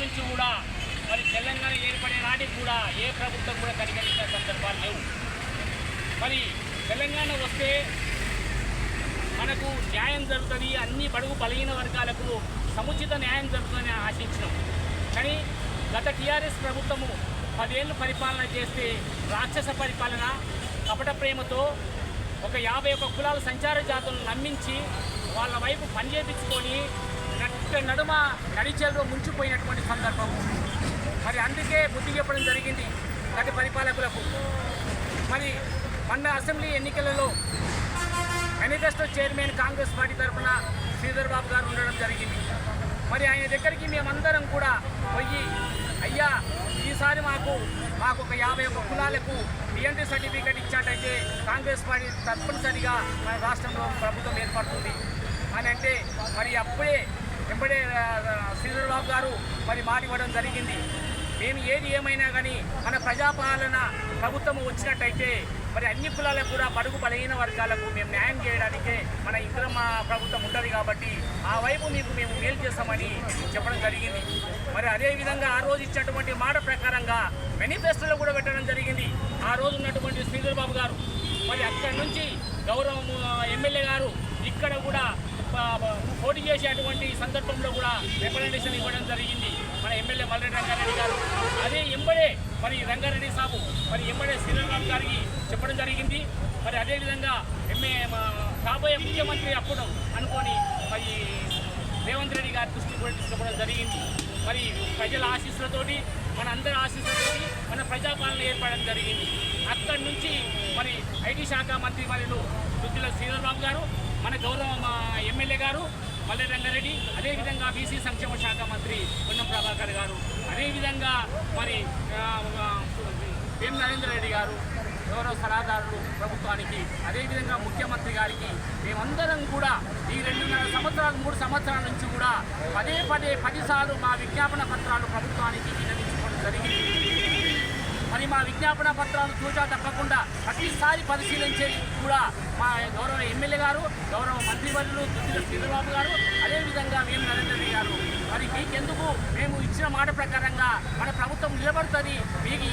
నుంచి కూడా మరి తెలంగాణ ఏర్పడే నాటికి కూడా ఏ ప్రభుత్వం కూడా కనికరించిన సందర్భాలు లేవు. మరి తెలంగాణ వస్తే మనకు న్యాయం జరుగుతుంది, అన్ని బడుగు బలహీన వర్గాలకు సముచిత న్యాయం జరుగుతుందని ఆశించినాం. కానీ గత టీఆర్ఎస్ ప్రభుత్వము 10 ఏళ్ళు పరిపాలన చేస్తే రాక్షస పరిపాలన, కపట ప్రేమతో ఒక 51 కులాల సంచార జాతులను నమ్మించి వాళ్ళ వైపు పనిచేపించుకొని నడుమ నడిచేలో ముంచిపోయినటువంటి సందర్భం. మరి అందుకే బుద్ధి చెప్పడం జరిగింది గత పరిపాలకులకు. మరి మొన్న అసెంబ్లీ ఎన్నికలలో మేనిఫెస్టో చైర్మన్ కాంగ్రెస్ పార్టీ తరఫున శ్రీధర్ బాబు గారు ఉండడం జరిగింది. మరి ఆయన దగ్గరికి మేమందరం కూడా పోయి, అయ్యా ఈసారి మాకు ఒక 51 కులాలకు టీఎన్టీ సర్టిఫికేట్ ఇచ్చాటైతే కాంగ్రెస్ పార్టీ తప్పనిసరిగా మన రాష్ట్రంలో ప్రభుత్వం ఏర్పడుతుంది అని అంటే, మరి అప్పుడే వెంబడే శ్రీధర్ బాబు గారు మరి మాట ఇవ్వడం జరిగింది. మేము ఏది ఏమైనా కానీ మన ప్రజాపాలన ప్రభుత్వం వచ్చినట్టయితే మరి అన్ని కులాలకు కూడా బడుగు బలహీన వర్గాలకు మేము న్యాయం చేయడానికే మన ఇంద్రమ్మ ప్రభుత్వం ఉంటుంది కాబట్టి ఆ వైపు మీకు మేము మేలు చేస్తామని చెప్పడం జరిగింది. మరి అదేవిధంగా ఆ రోజు ఇచ్చినటువంటి మాట ప్రకారంగా మేనిఫెస్టోలో కూడా పెట్టడం జరిగింది. ఆ రోజు ఉన్నటువంటి శ్రీధర్ బాబు గారు మరి అక్కడి నుంచి గౌరవ ఎమ్మెల్యే గారు ఇక్కడ కూడా పోటీ చేసేటువంటి సందర్భంలో కూడా రిప్రజెంటేషన్ ఇవ్వడం జరిగింది మన ఎమ్మెల్యే మల్రెడ్డి రంగారెడ్డి గారు. అదే ఎంబడే మరి రంగారెడ్డి సాబు మరి ఎంబడే శ్రీధర్ బాబు గారికి చెప్పడం జరిగింది. మరి అదేవిధంగా కాబోయే ముఖ్యమంత్రి అప్పుడు అనుకొని మరి రేవంత్ రెడ్డి గారి దృష్టికి కూడా తీసుకుపోవడం జరిగింది. మరి ప్రజల ఆశీస్సులతోటి, మన అందరి ఆశీస్సులతోటి మన ప్రజాపాలన ఏర్పడడం జరిగింది. అక్కడి నుంచి మరి ఐటీ శాఖ మంత్రి మరియు దుద్దిల శ్రీధర్ బాబు గారు, మన గౌరవ ఎమ్మెల్యే గారు మల్రెడ్డి రంగారెడ్డి, అదేవిధంగా బీసీ సంక్షేమ శాఖ మంత్రి పొన్నం ప్రభాకర్ గారు, అదేవిధంగా మరి నరేంద్ర రెడ్డి గారు గౌరవ సలహాదారులు ప్రభుత్వానికి, అదేవిధంగా ముఖ్యమంత్రి గారికి మేమందరం కూడా ఈ 2.5 సంవత్సరాలు 3 సంవత్సరాల నుంచి కూడా పదే 10 సార్లు మా విజ్ఞాపన పత్రాలు ప్రభుత్వానికి విన్నవించుకోవడం జరిగింది. మరి మా విజ్ఞాపన పత్రాలు చూచా తప్పకుండా ప్రతిసారి పరిశీలించేది కూడా మా గౌరవ ఎమ్మెల్యే గారు, గౌరవ మంత్రివర్యులు దుద్దిల శ్రీధర్బాబు గారు, అదేవిధంగా మేము నరేంద్ర రెడ్డి గారు. మరి మీకెందుకు మేము ఇచ్చిన మాట ప్రకారంగా మన ప్రభుత్వం నిలబడుతుంది, మీకు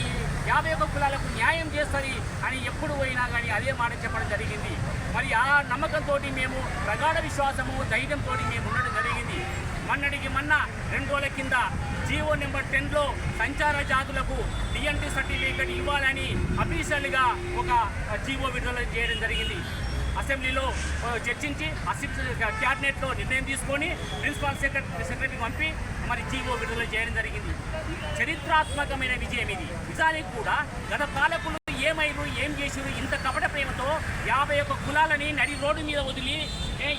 51 కులాలకు న్యాయం చేస్తుంది అని ఎప్పుడు పోయినా కానీ అదే మాట చెప్పడం జరిగింది. మరి ఆ నమ్మకంతో మేము ప్రగాఢ విశ్వాసము ధైర్యంతో మేము ఉండడం జరిగింది. మొన్నటికి 2 రోజుల కింద జీవో నెంబర్ 10లో సంచార జాతులకు టీఎన్టీ సర్టిఫికేట్ ఇవ్వాలని అఫీషియల్గా ఒక జీవో విడుదల చేయడం జరిగింది. అసెంబ్లీలో చర్చించి క్యాబినెట్లో నిర్ణయం తీసుకొని ప్రిన్సిపల్ సెక్రటరీకి పంపి మరి జీవో విడుదల చేయడం జరిగింది. చరిత్రాత్మకమైన విజయం ఇది. నిజానికి కూడా గత పాలకులు ఏం చేసారు, ఇంత కపట ప్రేమతో 51 కులాలని నడి రోడ్డు మీద వదిలి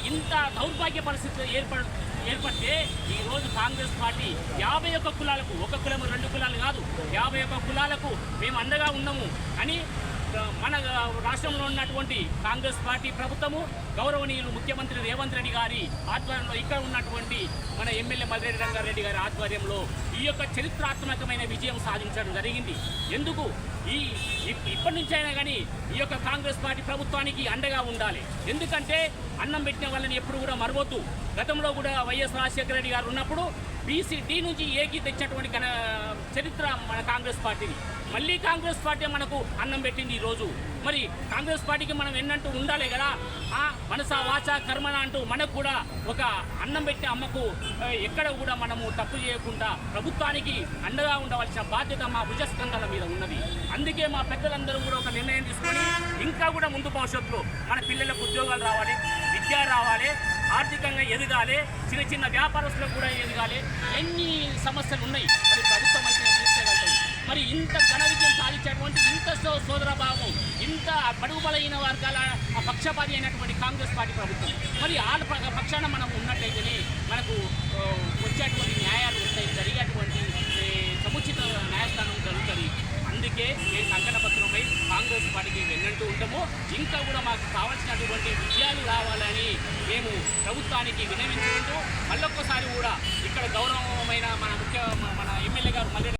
ఇంత దౌర్భాగ్య పరిస్థితులు ఏర్పడితే ఈరోజు కాంగ్రెస్ పార్టీ 51 కులాలకు, 1 కులము 2 కులాలు కాదు, 51 కులాలకు మేము అండగా ఉన్నాము అని మన రాష్ట్రంలో ఉన్నటువంటి కాంగ్రెస్ పార్టీ ప్రభుత్వము, గౌరవనీయులు ముఖ్యమంత్రి రేవంత్ రెడ్డి గారి ఆధ్వర్యంలో, ఇక్కడ ఉన్నటువంటి మన ఎమ్మెల్యే మల్రెడ్డి రంగారెడ్డి గారి ఆధ్వర్యంలో ఈ యొక్క చరిత్రాత్మకమైన విజయం సాధించడం జరిగింది. ఎందుకు ఇప్పటి నుంచైనా కానీ ఈ యొక్క కాంగ్రెస్ పార్టీ ప్రభుత్వానికి అండగా ఉండాలి. ఎందుకంటే అన్నం పెట్టిన వాళ్ళని ఎప్పుడు కూడా మరవద్దు. గతంలో కూడా వైఎస్ రాజశేఖర రెడ్డి గారు ఉన్నప్పుడు బీసీ నుంచి ఏకి తెచ్చినటువంటి చరిత్ర మన కాంగ్రెస్ పార్టీని. మళ్ళీ కాంగ్రెస్ పార్టీ మనకు అన్నం పెట్టింది ఈరోజు. మరి కాంగ్రెస్ పార్టీకి మనం ఎన్నంటూ ఉండాలి కదా, మనస వాచ కర్మన అంటూ మనకు కూడా ఒక అన్నం పెట్టిన అమ్మకు ఎక్కడ కూడా మనము తప్పు చేయకుండా ప్రభుత్వానికి అండగా ఉండవలసిన బాధ్యత మా భుజస్కంధాల మీద ఉన్నది. అందుకే మా పెద్దలందరూ కూడా ఒక నిర్ణయం తీసుకొని ఇంకా కూడా ముందు భవిష్యత్తులో మన పిల్లలకు ఉద్యోగాలు రావాలి, విద్య రావాలి, ఆర్థికంగా ఎదగాలి, చిన్న వ్యాపారస్తులకు కూడా ఎదగాలి. ఎన్ని సమస్యలు ఉన్నాయి, మరి ప్రభుత్వం అయితే తీర్చగలుగుతుంది. మరి ఇంత ఘన విజయం సాధించేటువంటి, ఇంత సోదరభావం, ఇంత బడుగు బలహీన వర్గాల పక్షపాతి అయినటువంటి కాంగ్రెస్ పార్టీ ప్రభుత్వం, మరి ఆ పక్షాన మనం ఉన్నట్టయితేనే మనకు వచ్చేటువంటి న్యాయాలు ఉంటాయి, జరిగేటువంటి సముచిత న్యాయస్థానం జరుగుతుంది. అందుకే మేము కంకణపత్రంపై కాంగ్రెస్ పార్టీకి వెన్నంటూ ఉంటాము. ఇంకా కూడా మాకు కావాల్సినటువంటి విజయాలు రావాలని మేము ప్రభుత్వానికి విన్నవించుకుంటూ, మళ్ళొక్కసారి కూడా ఇక్కడ గౌరవమైన మన ఎమ్మెల్యే గారు మల్రెడ్డి